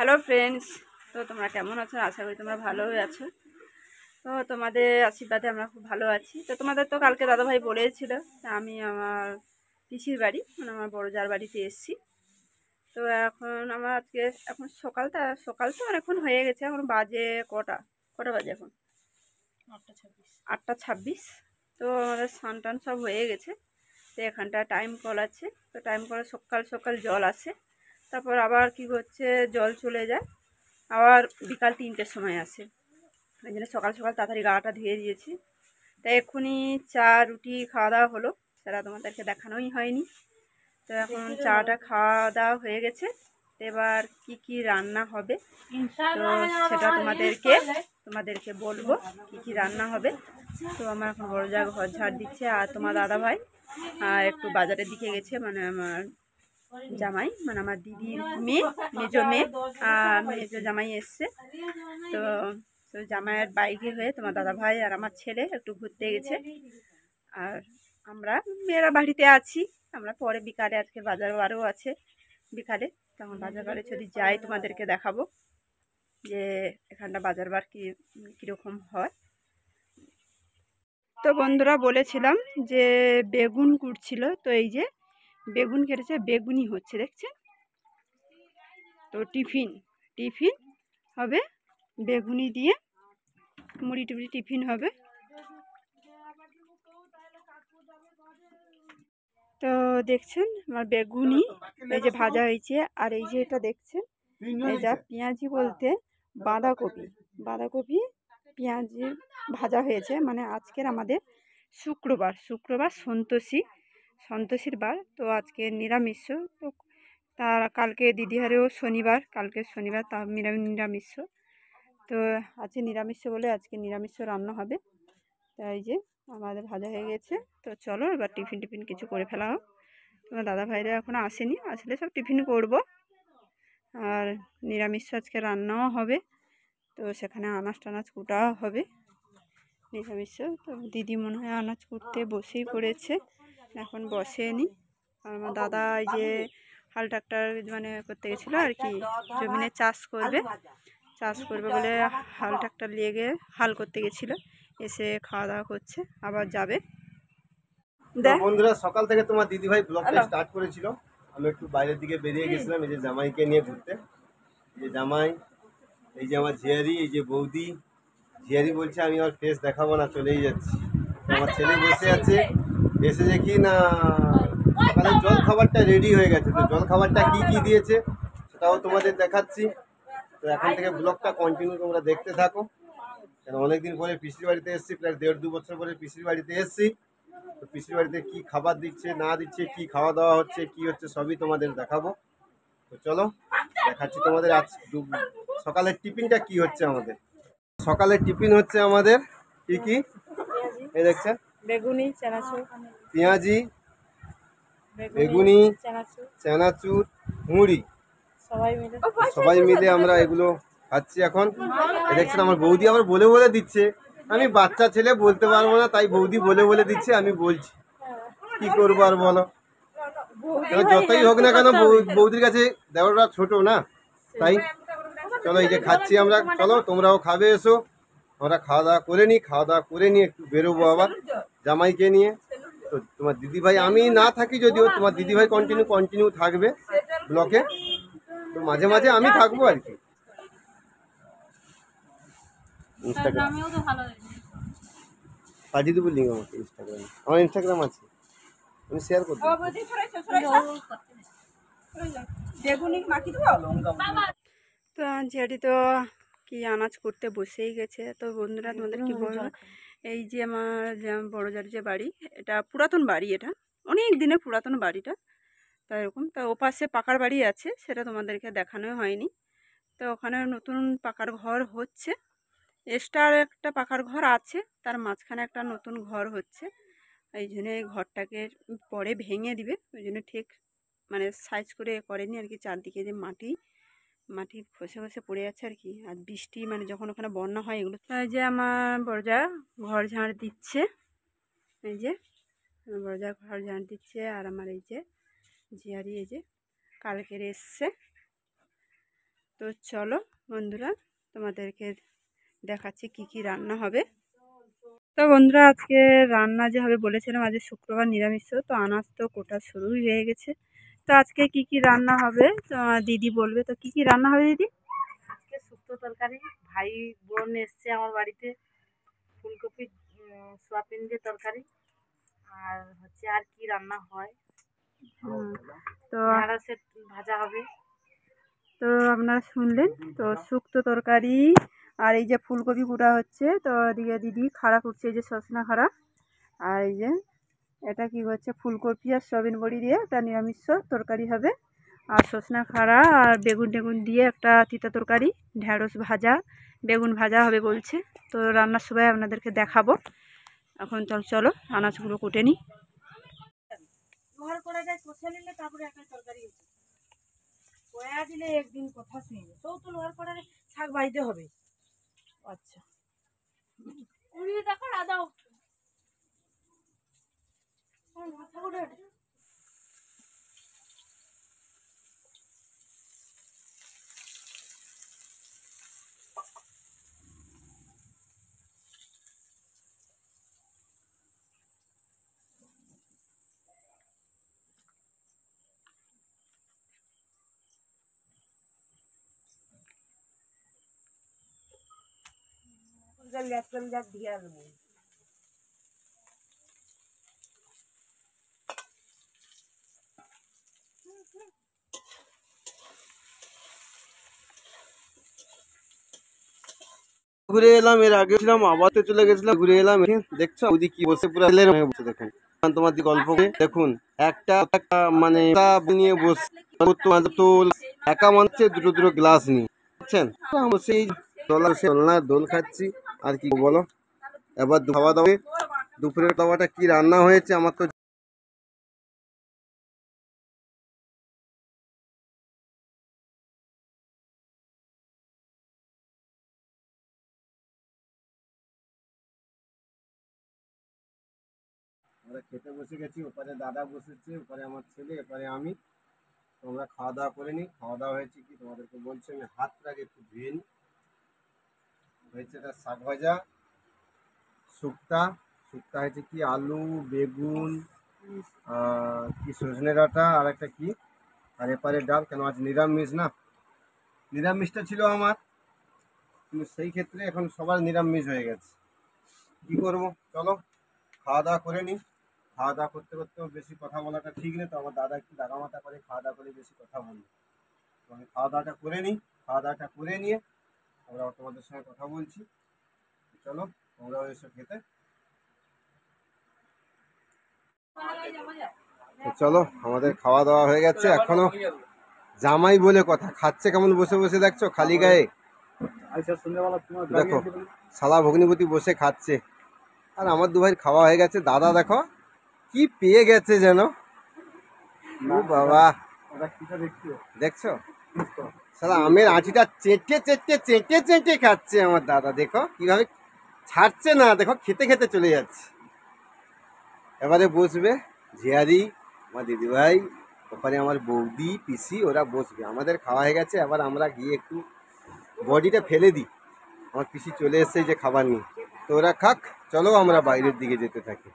Hello friends, তো তোমরা কেমন আছো? আশা করি তোমরা ভালোই আছো। তো তোমাদের আশীর্বাদে আমরা খুব ভালো আছি। তো তোমাদের তো কালকে দাদাভাই বলেছিল আমি আমার পিসির বাড়ি মানে আমার বড় যার বাড়িতে এসেছি। তো এখন আমার আজকে এখন সকাল তো অনেকক্ষণ হয়ে গেছে। এখন বাজে কটা কটা বাজে এখন 8:26। 8:26। তো আমাদের স্নান টান সব হয়ে গেছে। তো এখানটা টাইম কল আছে, তো টাইম কলে সকাল সকাল জল আসে, তারপর আবার কি হচ্ছে জল চলে যায়, আবার বিকাল 3টের সময় আসে। ওই জন্য সকাল সকাল তাড়াতাড়ি গাটা ধুয়ে দিয়েছি। তাই এক্ষুনি চা রুটি খাওয়া দাওয়া হলো, সেটা তোমাদেরকে দেখানোই হয়নি। তো এখন চাটা খাওয়া দাওয়া হয়ে গেছে। এবার কি কি রান্না হবে তো সেটা তোমাদেরকে বলবো কি কি রান্না হবে। তো আমার এখন বড় জায়গা ঘর ঝাড় দিচ্ছে, আর তোমার দাদা ভাই একটু বাজারের দিকে গেছে, মানে আমার জামাই মানে আমার দিদির মেজো জামাই এসছে। তো তো জামাইয়ের বাইকে হয়ে তোমার দাদা ভাই আর আমার ছেলে একটু ঘুরতে গেছে, আর আমরা মেয়েরা বাড়িতে আছি। আমরা পরে বিকালে আজকে বাজারও আছে বিকালে, তখন বাজার বারে যদি যাই তোমাদেরকে দেখাবো যে এখানটা বাজার বার কীরকম হয়। তো বন্ধুরা বলেছিলাম যে বেগুন কুটছিল, তো এই যে বেগুন কেটেছে, বেগুনি হচ্ছে দেখছেন। তো টিফিন হবে বেগুনি দিয়ে, মুড়ি টুড়ি টিফিন হবে। তো দেখছেন আমার বেগুনি এই যে ভাজা হয়েছে, আর এই যে এটা দেখছেন এই যা পেঁয়াজি বলতে বাঁধাকপি পেঁয়াজি ভাজা হয়েছে। মানে আজকের আমাদের শুক্রবার সন্তোষীর বার, তো আজকে নিরামিষ। তো তার কালকে দিদিহারেও শনিবার, কালকে শনিবার তা নিরামিষ। তো আজকে নিরামিষ বলে আজকে নিরামিষ রান্না হবে। তাই যে আমাদের ভাজা হয়ে গেছে। তো চলো এবার টিফিন কিছু করে ফেলা হোক। তোমার দাদা ভাইরা এখনও আসেনি, আসলে সব টিফিন করব। আর নিরামিষ আজকে রান্নাও হবে, তো সেখানে আনাজ টানাজ কুটাও হবে নিরামিষ। তো দিদি মনে হয় আনাজ কুটতে বসেই পড়েছে, এখন বসেনি। আর আমার দাদা এই যে হাল ট্রাক্টর মানে করতে গেছিলো আর কি, জমিনে চাষ করবে বলে হাল ট্রাক্টর নিয়ে গিয়ে হাল করতে গেছিলো, এসে খাওয়া দাওয়া করছে, আবার যাবে। বন্ধুরা সকাল থেকে তোমার দিদিভাই ব্লগটা স্টার্ট করেছিল। আমি একটু বাইরের দিকে বেরিয়ে গেছিলাম এই যে জামাইকে নিয়ে ঘুরতে। এই যে জামাই, এই যে আমার ঝিয়ারি, এই যে বৌদি। ঝিয়ারি বলছে আমি আমার ফেস দেখাবো না, চলেই যাচ্ছি। আমার ছেলে বসে আছে, এসে দেখি না সকালে জল খাবারটা রেডি হয়ে গেছে। তো জল খাবারটা কি কি দিয়েছে সেটাও তোমাদের দেখাচ্ছি। তো এখন থেকে ব্লগটা কন্টিনিউ তোমরা দেখতে থাকো, কেন অনেকদিন পরে পিসির বাড়িতে এসেছি, প্রায় 1.5-2 বছর পরে পিসির বাড়িতে এসেছি। তো পিসির বাড়িতে কী খাবার দিচ্ছে না দিচ্ছে, কি খাওয়া দাওয়া হচ্ছে কি হচ্ছে সবই তোমাদের দেখাবো। তো চলো দেখাচ্ছি তোমাদের আজ সকালের টিফিনটা কি হচ্ছে আমাদের। সকালের টিফিন হচ্ছে আমাদের কি কি এই দেখছেন, বেগুনি চানাচুর, পেঁয়াজি, বেগুনি, চানাচুর, মুড়ি, সবাই মিলে আমরা এগুলো খাচ্ছি এখন। দেখছেন আমার বৌদি আবার বলে দিচ্ছে, আমি বাচ্চা ছেলে বলতে পারবো না, তাই বৌদি বলে দিচ্ছে, আমি বলছি কি করবো আর বলো। যতই হোক না কেন বৌদির কাছে দেওয়াটা ছোট না, তাই চলো এই যে খাচ্ছি আমরা। চলো তোমরাও খাবে, এসো আমরা খাওয়া দাওয়া করে নিই। খাওয়া দাওয়া করে নিয়ে একটু বেরোবো আবার জামাইকে নিয়ে। তো তোমার দিদিভাই, আমি না থাকি যদিও, তোমার দিদিভাই কন্টিনিউ থাকবে ব্লকে। তো মাঝে মাঝে আমি থাকবো আর কি। ইনস্টাগ্রাম পাঠিয়ে দেবো লিঙ্ক আমাকে, আমার ইনস্টাগ্রাম আছে, আমি শেয়ার করবো। তো ঝিয়ারি তো কি আনাজ করতে বসেই গেছে। তো বন্ধুরা তোমাদের কি বলবো, এই যে আমার বড় যার যে বাড়ি, এটা পুরাতন বাড়ি, এটা অনেক দিনের পুরাতন বাড়িটা। তা এরকম তা ওপাশে পাকার বাড়ি আছে, সেটা তোমাদেরকে দেখানো হয়নি। তো ওখানে নতুন পাকার ঘর হচ্ছে, এক্সট্রা একটা পাকার ঘর আছে, তার মাঝখানে একটা নতুন ঘর হচ্ছে। এই জন্য এই ঘরটাকে পরে ভেঙে দিবে, ওই জন্য ঠিক মানে সাইজ করে করেনি আর কি। চারদিকে যে মাটি খসে পড়ে আছে আর কি, আর বৃষ্টি মানে যখন ওখানে বন্যা হয় এগুলো। এই যে আমার বড়জা ঘর ঝাড় দিচ্ছে, এই যে বড়জা ঘর ঝাড় দিচ্ছে, আর আমার এই যে ঝিয়ারি এই যে কালকের এসছে। তো চলো বন্ধুরা, তোমাদেরকে দেখাচ্ছি কি কি রান্না হবে। তো বন্ধুরা, আজকে রান্না যে হবে বলেছিলাম, আজ শুক্রবার নিরামিষ, তো আনাজ তো কোটা শুরুই হয়ে গেছে। তো আজকে কি কি রান্না হবে তো দিদি বলবে। তো কি কি রান্না হবে দিদি? আজকে শুক্তো তরকারি, ভাই বোন এসছে আমার বাড়িতে, ফুলকপি সোয়াবিন দিয়ে তরকারি, আর হচ্ছে আর কি রান্না হয়, তো ঢেঁড়সের ভাজা হবে। তো আপনারা শুনলেন, তো শুক্তো তরকারি আর এই যে ফুলকপি কুটা হচ্ছে, তো এদিকে দিদি খাড়া করছে, এই যে সজনা খাড়া, আর এই যে এটা কি হচ্ছে ফুলকপি আর সয়াবিন বড়ি দিয়ে একটা নিরামিষ তরকারি হবে, আর সজনা খাড়া আর বেগুন টেগুন দিয়ে একটা তিতা তরকারি, ঢেঁড়স ভাজা, বেগুন ভাজা হবে বলছে। তো রান্নার সময় আপনাদেরকে দেখাবো। এখন চলো আনাজগুলো কুটে নিই। লোহার কড়াইটায় কষে নিলে তারপরে একটা তরকারি হচ্ছে, কয়া দিলে একদিন কথা শুনবে। তো লোহার কড়াই শাক ভাজতে হবে। আচ্ছা, উড়িয়ে দেখো দাও মাথা উঠে যাক দিয়ে আসবো। ঘুরে এলাম, এর আগে ছিলাম আবার তো চলে গেছিলাম, ঘুরে এলাম। দেখছো ওদিকে কি বসে পুরো ছেলের হয়ে বসে, দেখুন তোমার দিকে গল্প করে দেখুন, একটা একটা মানে নিয়ে বসে তোল, একা মানছে দুটো দুটো গ্লাস নিয়ে, বুঝছেন? সেই দোলনায় দোল খাচ্ছি আর কি বলো। এবার খাওয়া দাওয়া, দুপুরের খাওয়াটা কি রান্না হয়েছে আমার তো আমরা খেতে বসে গেছি। ওপারে দাদা বসেছে, ওপারে আমার ছেলে, এপারে আমি। তোমরা খাওয়া দাওয়া করে নি। খাওয়া দাওয়া হয়েছে কি তোমাদেরকে বলছি, আমি হাতটাকে একটু ধুয়ে নি। হয়েছে এটা শাক ভাজা, শুক্তা শুক্তা হয়েছে কি আলু বেগুন কি সজনে ডাঁটা আর একটা কি, আর এপারে ডাল। কেন আজ নিরামিষ না, নিরামিষটা ছিল আমার, কিন্তু সেই ক্ষেত্রে এখন সবার নিরামিষ হয়ে গেছে। কি করব, চলো খাওয়া দাওয়া করে নি। খাওয়া দাওয়া করতে করতেও বেশি কথা বলাটা ঠিক নেই, তো আমার দাদা একটু দাগামাতা করে খাওয়া দাওয়া করে বেশি কথা বলি। তো আমি খাওয়া দাওয়াটা করে নিই, খাওয়া দাওয়াটা করে নিয়ে আমরা তোমাদের সঙ্গে কথা বলছি। চলো তোমরাও এসো খেতে। তো চলো, আমাদের খাওয়া দাওয়া হয়ে গেছে, এখনো জামাই বলে কথা খাচ্ছে কেমন বসে বসে, দেখছো খালি গায়ে। দেখো শালা ভগ্নিপতি বসে খাচ্ছে, আর আমার দু ভাই খাওয়া হয়ে গেছে। দাদা দেখো কি পেয়ে গেছে যেন, ও বাবা দেখছো, শালা আমের আঁটিটা চেটে চেটে চেটে চেটে খাচ্ছে আমার দাদা। দেখো কিভাবে ছাড়ছে না, দেখো খেতে খেতে চলে যাচ্ছে। এবারে বসবে ঝিয়ারি, আমার দিদিভাই, ওখানে আমার বৌদি পিসি, ওরা বসবে। আমাদের খাওয়া হয়ে গেছে, এবার আমরা গিয়ে একটু বডিটা ফেলে দিই। আমার পিসি চলে এসছে যে খাবার নিয়ে, তো ওরা খাক, চলো আমরা বাইরের দিকে যেতে থাকি।